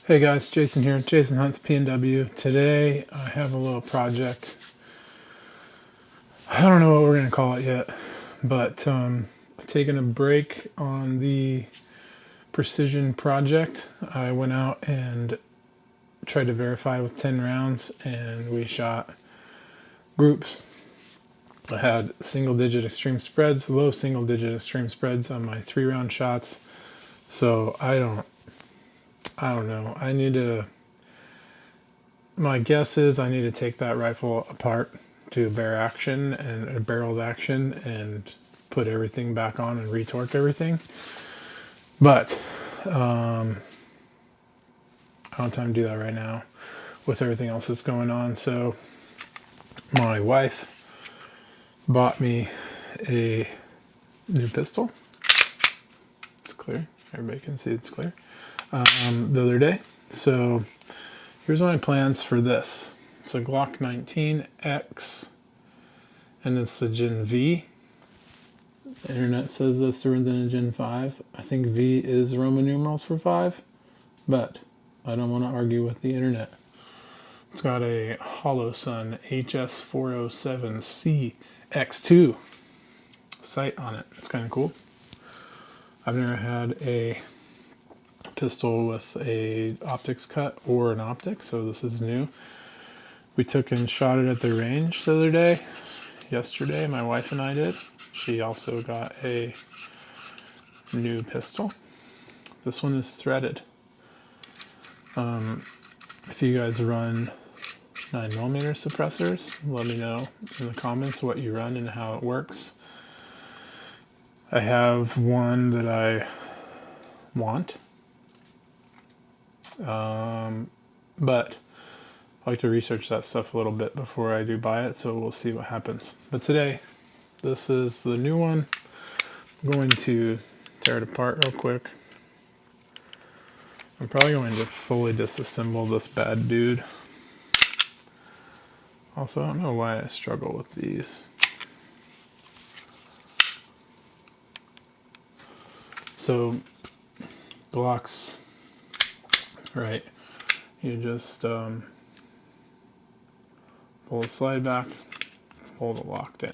Hey guys, Jason here, Jason Hunts PNW. Today I have a little project. I don't know what we're going to call it yet, but taking a break on the precision project. I went out and tried to verify with 10 rounds and we shot groups. I had single digit extreme spreads, low single digit extreme spreads on my 3-round shots. So I don't know. My guess is I need to take that rifle apart to bare action and a barreled action and put everything back on and retorque everything. But I don't have time to do that right now with everything else that's going on. So my wife bought me a new pistol. It's clear. Everybody can see it's clear. The other day. So here's my plans for this. It's a Glock 19X and it's the Gen V. The internet says that's different than a Gen 5. I think V is Roman numerals for 5, but I don't want to argue with the internet. It's got a Holosun HS407C X2 sight on it. It's kind of cool. I've never had a pistol with a optics cut or an optic, so this is new. We took and shot it at the range the other day. Yesterday, my wife and I did. She also got a new pistol. This one is threaded. If you guys run 9mm suppressors, let me know in the comments what you run and how it works. I have one that I want, but I like to research that stuff a little bit before I do buy it, so we'll see what happens. But today, this is the new one. I'm going to tear it apart real quick. I'm probably going to fully disassemble this bad dude. Also, I don't know why I struggle with these. So, Glocks, right, you just pull the slide back, pull the lock down,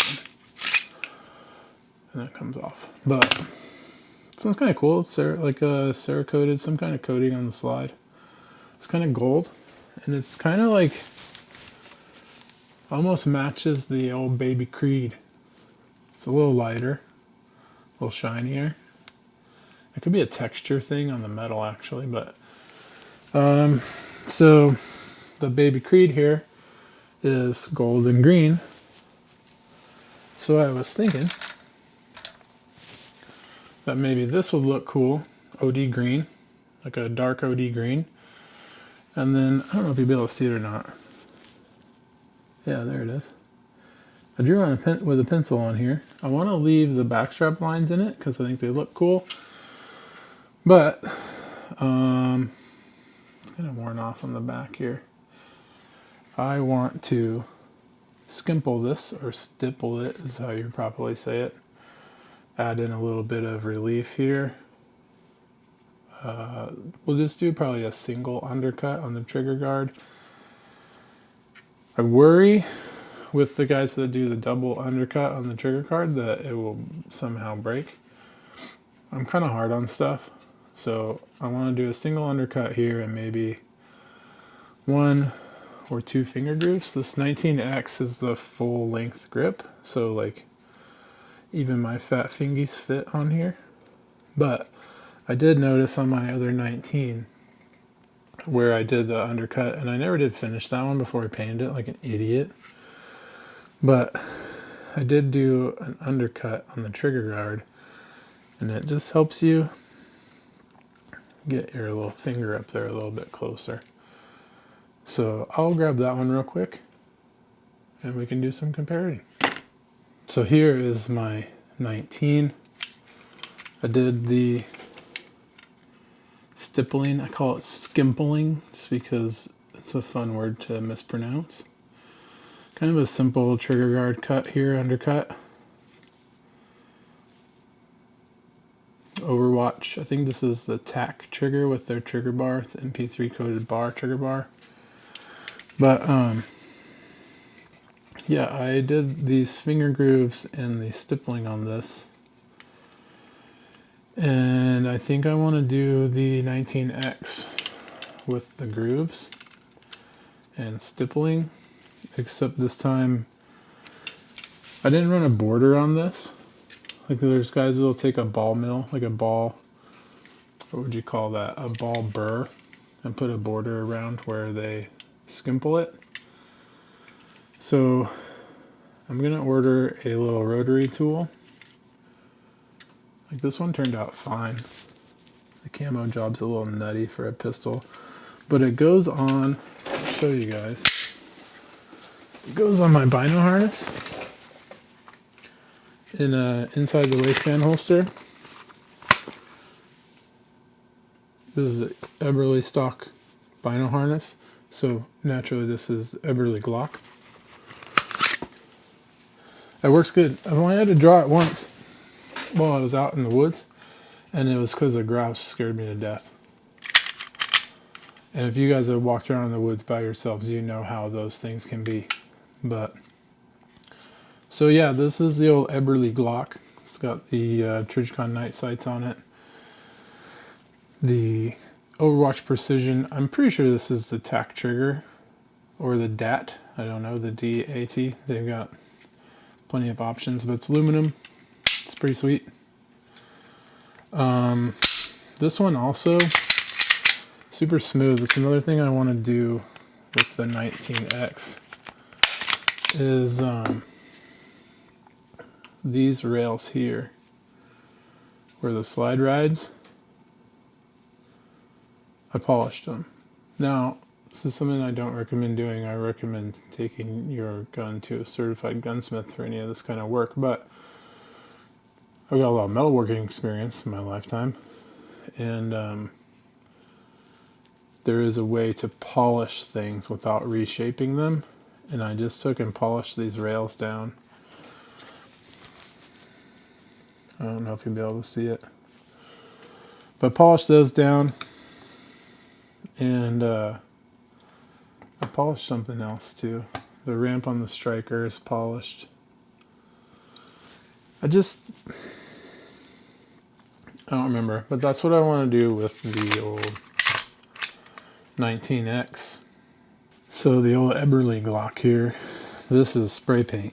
and it comes off. But it sounds kind of cool. It's like a Cerakoted, some kind of coating on the slide. It's kind of gold, and it's kind of like almost matches the old Baby Creed. It's a little lighter, a little shinier. It could be a texture thing on the metal actually, but so the Baby Creed here is gold and green. So I was thinking that maybe this would look cool, OD green, like a dark OD green. And then, I don't know if you'll be able to see it or not. Yeah, there it is. I drew on with a pencil on here. I want to leave the backstrap lines in it because I think they look cool. But, it's kind of worn off on the back here. I want to skimple this, or stipple it is how you properly say it. Add in a little bit of relief here. We'll just do probably a single undercut on the trigger guard. I worry with the guys that do the double undercut on the trigger guard that it will somehow break. I'm kind of hard on stuff, so I want to do a single undercut here and maybe 1 or 2 finger grooves. This 19X is the full length grip, so like even my fat fingies fit on here. But I did notice on my other 19 where I did the undercut, and I never did finish that one before I painted it like an idiot. But I did do an undercut on the trigger guard, and it just helps you get your little finger up there a little bit closer. So I'll grab that one real quick and we can do some comparing. So here is my 19. I did the stippling. I call it skimpling just because it's a fun word to mispronounce. Kind of a simple trigger guard cut here, undercut. Overwatch. I think this is the TAC trigger with their trigger bar. It's MP3 coated bar, trigger bar. But yeah, I did these finger grooves and the stippling on this. And I think I want to do the 19X with the grooves and stippling, except this time I didn't run a border on this. Like there's guys that'll take a ball mill, like a ball, what would you call that? A ball burr, and put a border around where they skimple it. So I'm gonna order a little rotary tool. Like this one turned out fine. The camo job's a little nutty for a pistol, but it goes on, I'll show you guys. It goes on my bino harness in inside the waistband holster. This is an Eberly stock bino harness, so naturally this is the Eberly Glock. It works good. I've only had to draw it once while I was out in the woods, and it was because the grouse scared me to death. And if you guys have walked around in the woods by yourselves, you know how those things can be. But so yeah, this is the old Eberly Glock. It's got the Trijicon night sights on it. The Overwatch Precision, I'm pretty sure this is the TAC trigger, or the DAT, I don't know, the DAT. They've got plenty of options, but it's aluminum. It's pretty sweet. This one also, super smooth. It's another thing I want to do with the 19X is these rails here where the slide rides. I polished them. Now, this is something I don't recommend doing. I recommend taking your gun to a certified gunsmith for any of this kind of work, but I've got a lot of metalworking experience in my lifetime, and there is a way to polish things without reshaping them, and I just took and polished these rails down. I don't know if you'll be able to see it, but polished those down, and I polished something else too. The ramp on the striker is polished. I don't remember, but that's what I want to do with the old 19X. So the old Eberly Glock here, this is spray paint,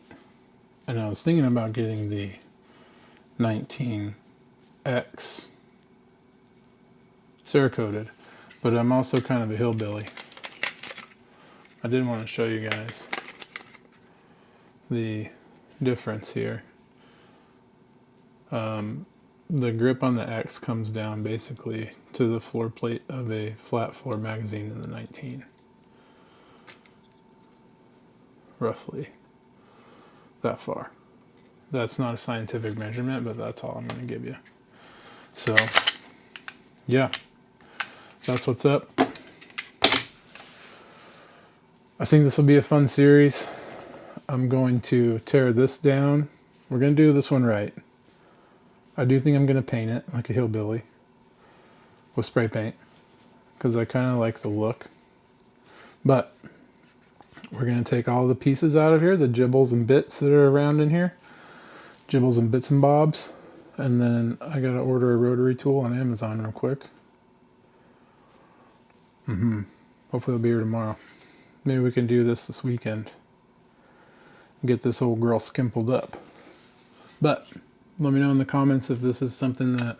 and I was thinking about getting the 19X Cerakoted, but I'm also kind of a hillbilly. I did want to show you guys the difference here. The grip on the X comes down basically to the floor plate of a flat floor magazine in the 19. Roughly that far. That's not a scientific measurement, but that's all I'm going to give you. So yeah, that's what's up. I think this will be a fun series. I'm going to tear this down. We're going to do this one right. I do think I'm going to paint it like a hillbilly with spray paint because I kind of like the look. But we're going to take all the pieces out of here, the gibbles and bits that are around in here. Gibbles and bits and bobs. And then I got to order a rotary tool on Amazon real quick. Hopefully it'll be here tomorrow. Maybe we can do this weekend. Get this old girl skimpled up. But let me know in the comments if this is something that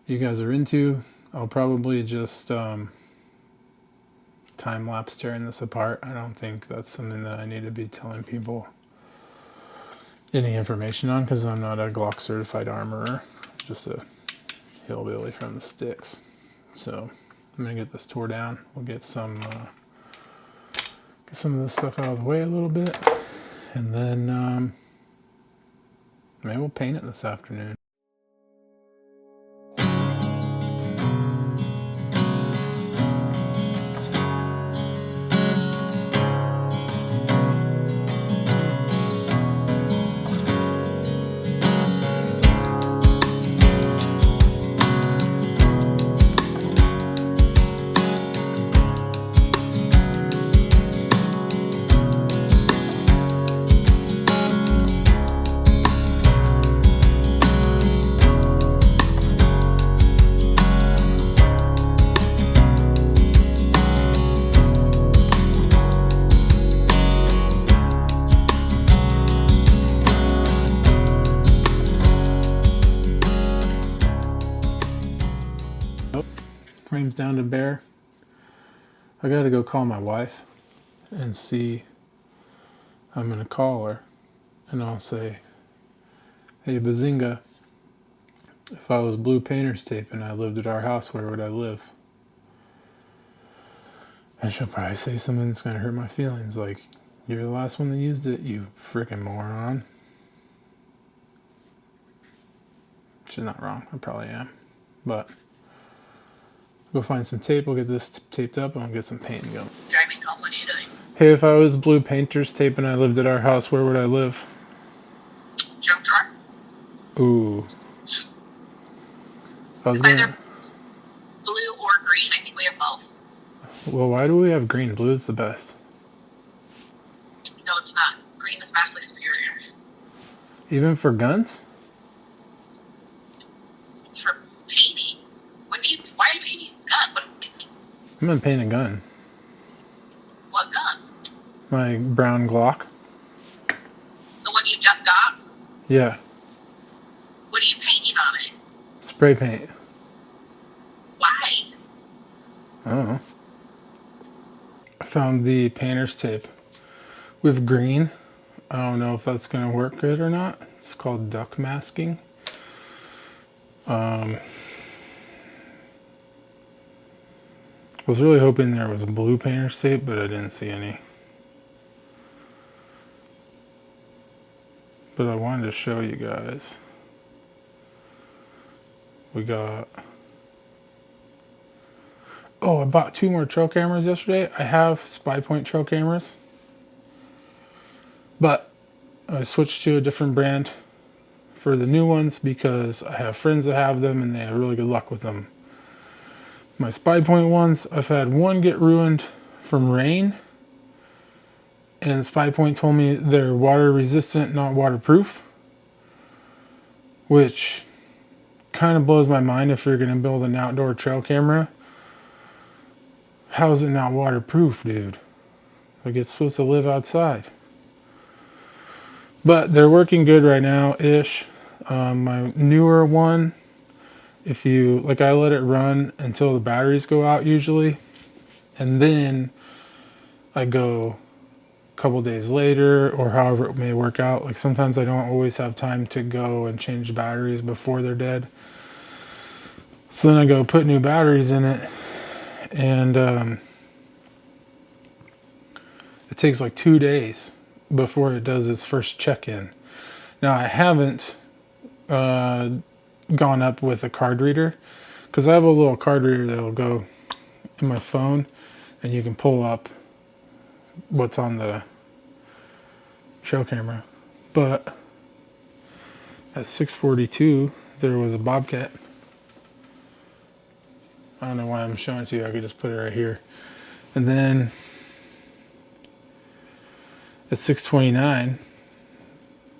you guys are into. I'll probably just time-lapse tearing this apart. I don't think that's something that I need to be telling people any information on because I'm not a Glock certified armorer, just a hillbilly from the sticks. So I'm gonna get this tore down. We'll get some of this stuff out of the way a little bit, and then maybe we'll paint it this afternoon. down to bare, I gotta go call my wife and see. I'm gonna call her and I'll say, hey Bazinga, if I was blue painter's tape and I lived at our house, where would I live? And she'll probably say something that's gonna hurt my feelings, like, you're the last one that used it, you freaking moron. She's not wrong, I probably am. But go find some tape, we'll get this taped up, and I'll get some paint going. Driving home, what are you doing? Hey, if I was blue painter's tape and I lived at our house, where would I live? Junk drawer? Ooh. It's either blue or green. I think we have both. Well, why do we have green? Blue is the best. No, it's not. Green is vastly superior. Even for guns? For painting? Why are you painting a gun? I'm gonna paint a gun. What gun? My brown Glock. The one you just got? Yeah. What are you painting on it? Spray paint. Why? I don't know. I found the painter's tape with green. I don't know if that's gonna work good or not. It's called duck masking. I was really hoping there was a blue painter's tape, but I didn't see any. But I wanted to show you guys. We got... Oh, I bought 2 more trail cameras yesterday. I have spy point trail cameras, but I switched to a different brand for the new ones because I have friends that have them and they have really good luck with them. My spy point ones, I've had one get ruined from rain, and spy point told me they're water resistant, not waterproof, which kind of blows my mind. If you're going to build an outdoor trail camera, how is it not waterproof, dude? Like, it's supposed to live outside. But they're working good right now ish. My newer one, if you like, I let it run until the batteries go out usually, and then I go a couple days later, or however it may work out. Like, sometimes I don't always have time to go and change batteries before they're dead, so then I go put new batteries in it, and it takes like 2 days before it does its first check-in. Now, I haven't gone up with a card reader, because I have a little card reader that'll go in my phone and you can pull up what's on the trail camera. But at 6:42 there was a bobcat. I don't know why I'm showing it to you. I could just put it right here. And then at 6:29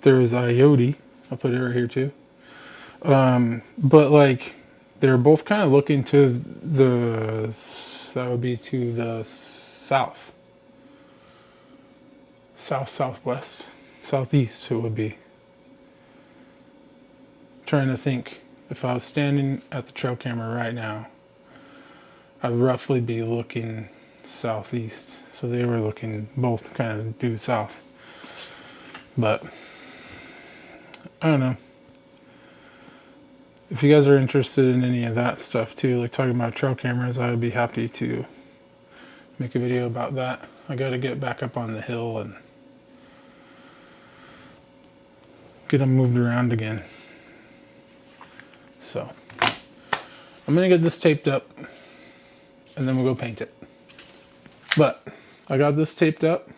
there was a coyote. I'll put it right here too. But like, they're both kind of looking to the, that would be to the south, southwest, southeast it would be. Trying to think, if I was standing at the trail camera right now, I'd roughly be looking southeast. So they were looking both kind of due south. But I don't know. If you guys are interested in any of that stuff too, like talking about trail cameras, I would be happy to make a video about that. I got to get back up on the hill and get them moved around again. So I'm gonna get this taped up and then we'll go paint it. But I got this taped up.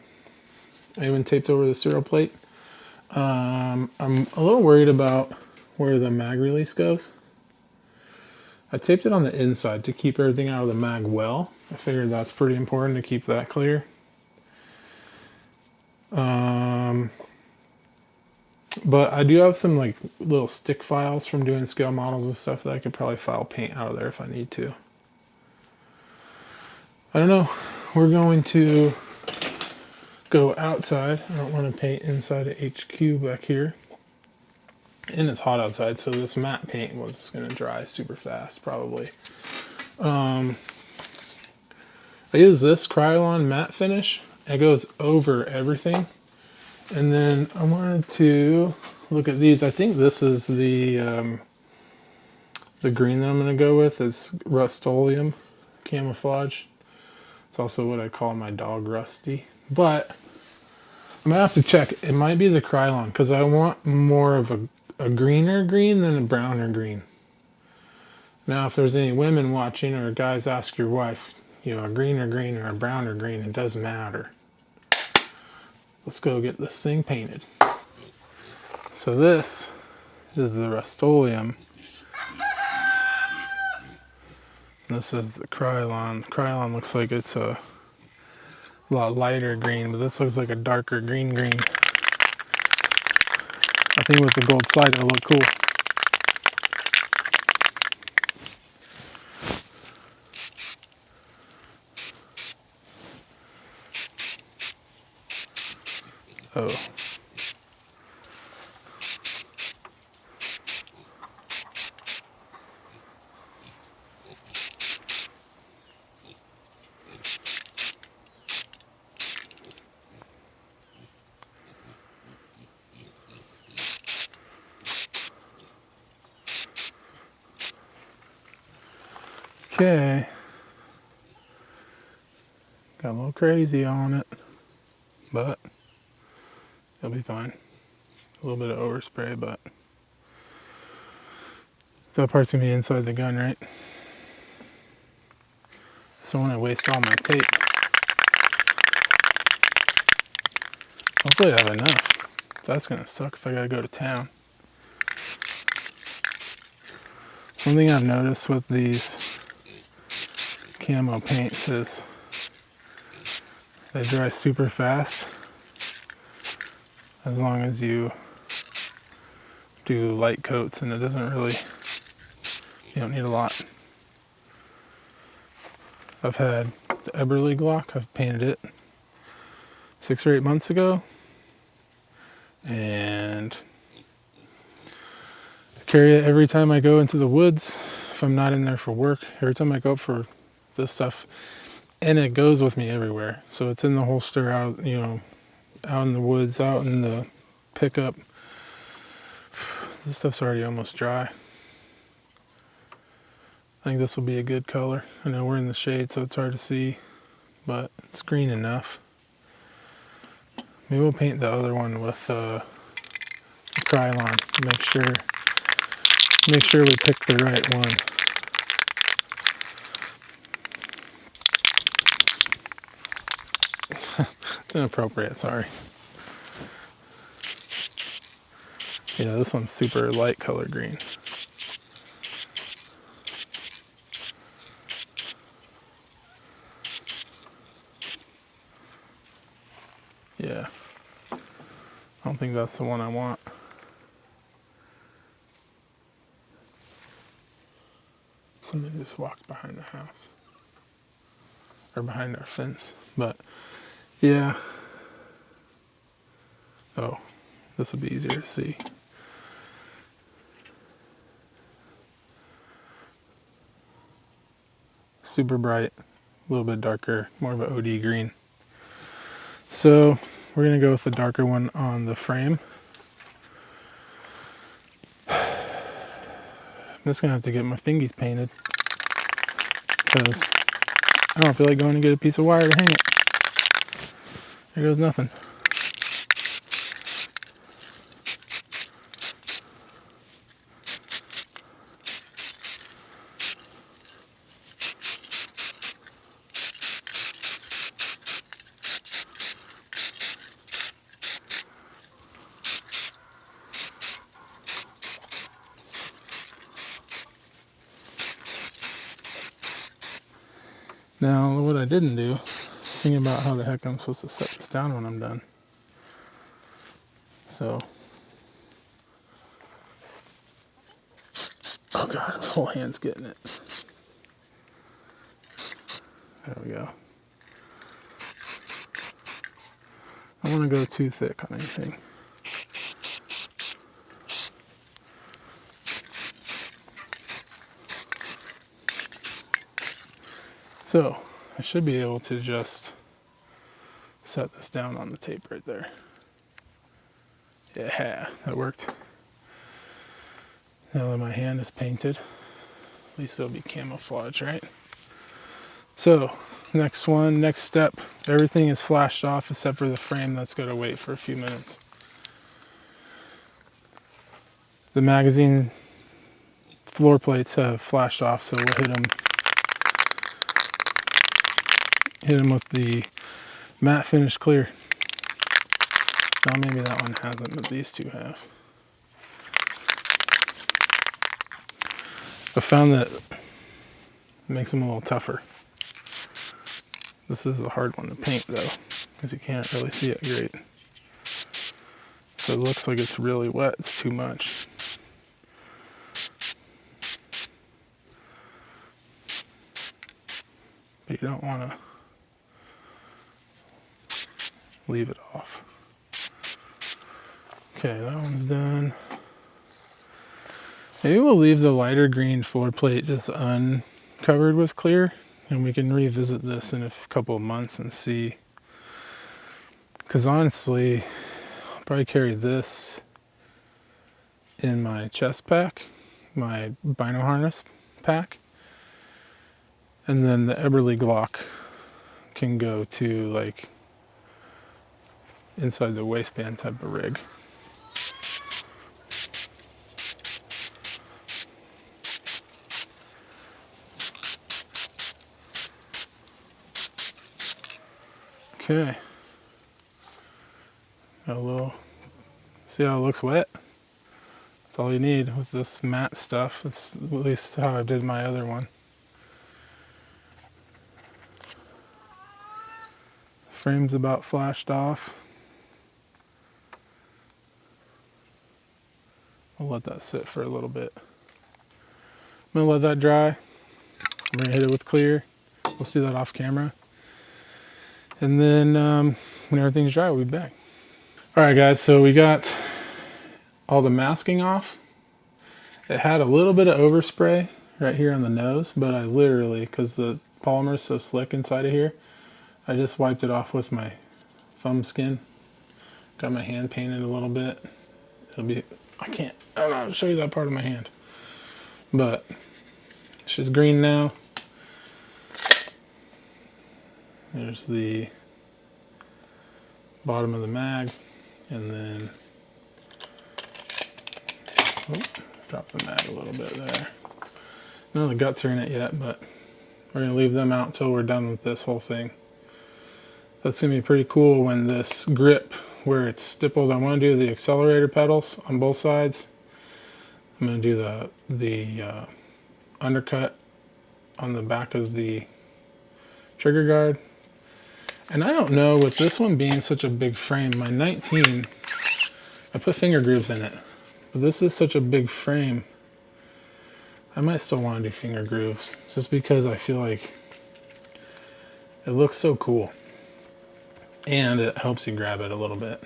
I even taped over the serial plate. I'm a little worried about where the mag release goes. I taped it on the inside to keep everything out of the mag well. I figured that's pretty important to keep that clear. But I do have some like little stick files from doing scale models and stuff that I could probably file paint out of there if I need to. I don't know. We're going to go outside. I don't want to paint inside of HQ back here. And it's hot outside, so this matte paint was going to dry super fast, probably. I use this Krylon matte finish. It goes over everything. And then I wanted to look at these. I think this is the green that I'm going to go with. Is Rust-Oleum camouflage. It's also what I call my dog Rusty. But I'm going to have to check. It might be the Krylon because I want more of a greener green than a browner green. Now, if there's any women watching or guys, ask your wife, you know, a greener green or a browner green, it doesn't matter. Let's go get this thing painted. So this is the Rust-Oleum. This is the Krylon. The Krylon looks like it's a lot lighter green, but this looks like a darker green. I think with the gold slide it'll look cool. Oh. Okay. Got a little crazy on it, but it'll be fine. A little bit of overspray, but that part's gonna be inside the gun, right? So when I waste all my tape, hopefully I have enough. That's gonna suck if I gotta go to town. One thing I've noticed with these camo paints is they dry super fast as long as you do light coats, and it doesn't really, you don't need a lot. I've had the Eberly Glock, I've painted it 6 or 8 months ago, and I carry it every time I go into the woods. If I'm not in there for work, every time I go up for this stuff, and it goes with me everywhere. So it's in the holster, out, you know, out in the woods, out in the pickup. This stuff's already almost dry. I think this will be a good color. I know we're in the shade, so it's hard to see, but it's green enough. Maybe we'll paint the other one with Krylon. Make sure we pick the right one. It's inappropriate, sorry. Yeah, this one's super light color green. Yeah. I don't think that's the one I want. Something just walked behind the house. Or behind our fence. But, yeah. Oh, this will be easier to see. Super bright, a little bit darker, more of an OD green. So we're gonna go with the darker one on the frame. I'm just gonna have to get my fingies painted because I don't feel like going to get a piece of wire to hang it. There goes nothing. Now, what I didn't do, thinking about how the heck I'm supposed to set this down when I'm done. So, oh god, my whole hand's getting it. There we go. I don't want to go too thick on anything. So I should be able to just set this down on the tape right there. Yeah, that worked. Now that my hand is painted, at least it'll be camouflage, right? So next step, everything is flashed off except for the frame that's got to wait for a few minutes. The magazine floor plates have flashed off, so we'll hit them with the matte finish clear. Well, maybe that one hasn't, but these two have. I found that it makes them a little tougher. This is a hard one to paint though, because you can't really see it great. If it looks like it's really wet, it's too much. But you don't want to leave it off. Okay, that one's done. Maybe we'll leave the lighter green floor plate just uncovered with clear, and we can revisit this in a couple of months and see. Because honestly, I'll probably carry this in my chest pack, my bino harness pack, and then the Eberly Glock can go to like inside the waistband type of rig. Okay, got a little, see how it looks wet? That's all you need with this matte stuff. It's at least how I did my other one. Frame's about flashed off. I'll let that sit for a little bit. I'm gonna let that dry. I'm gonna hit it with clear. We'll see that off camera. And then when everything's dry, we'll be back. All right, guys, so we got all the masking off. It had a little bit of overspray right here on the nose, but I literally, because the polymer is so slick inside of here, I just wiped it off with my thumb skin. Got my hand painted a little bit. It'll be, I don't know how to show you that part of my hand. But it's just green now. There's the bottom of the mag, and then drop the mag a little bit there. None of the guts are in it yet, but we're gonna leave them out until we're done with this whole thing. That's gonna be pretty cool when this grip, where it's stippled, I wanna do the accelerator pedals on both sides. I'm gonna do the undercut on the back of the trigger guard. And I don't know, with this one being such a big frame, my 19, I put finger grooves in it. But this is such a big frame, I might still want to do finger grooves, just because I feel like it looks so cool. And it helps you grab it a little bit.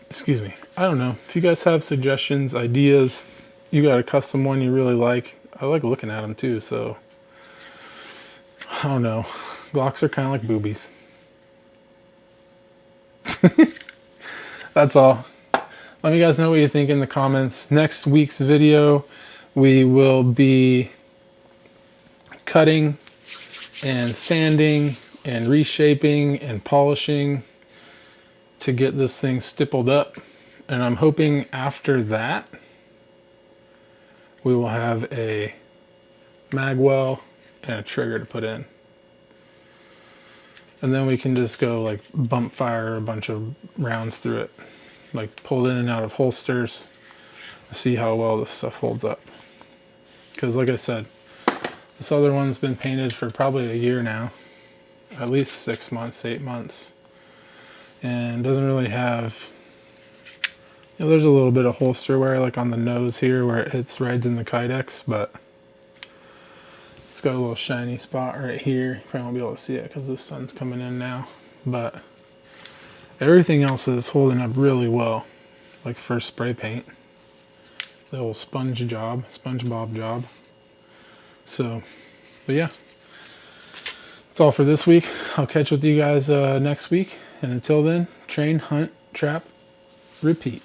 Excuse me. I don't know. If you guys have suggestions, ideas, you got a custom one you really like, I like looking at them too, so I don't know. Glocks are kind of like boobies. That's all. Let me guys know what you think in the comments. Next week's video, we will be cutting and sanding and reshaping and polishing to get this thing stippled up. And I'm hoping after that, we will have a mag well and a trigger to put in. And then we can just go like bump fire a bunch of rounds through it. Like pulled in and out of holsters. See how well this stuff holds up. Because like I said, this other one's been painted for probably a year now. At least 6 months, 8 months. And doesn't really have, you know, there's a little bit of holster wear like on the nose here where it hits rides in the Kydex, but it's got a little shiny spot right here. You probably won't be able to see it because the sun's coming in now. But everything else is holding up really well. Like first spray paint. The old SpongeBob job. So But yeah, that's all for this week. I'll catch with you guys next week. And until then, train, hunt, trap, repeat.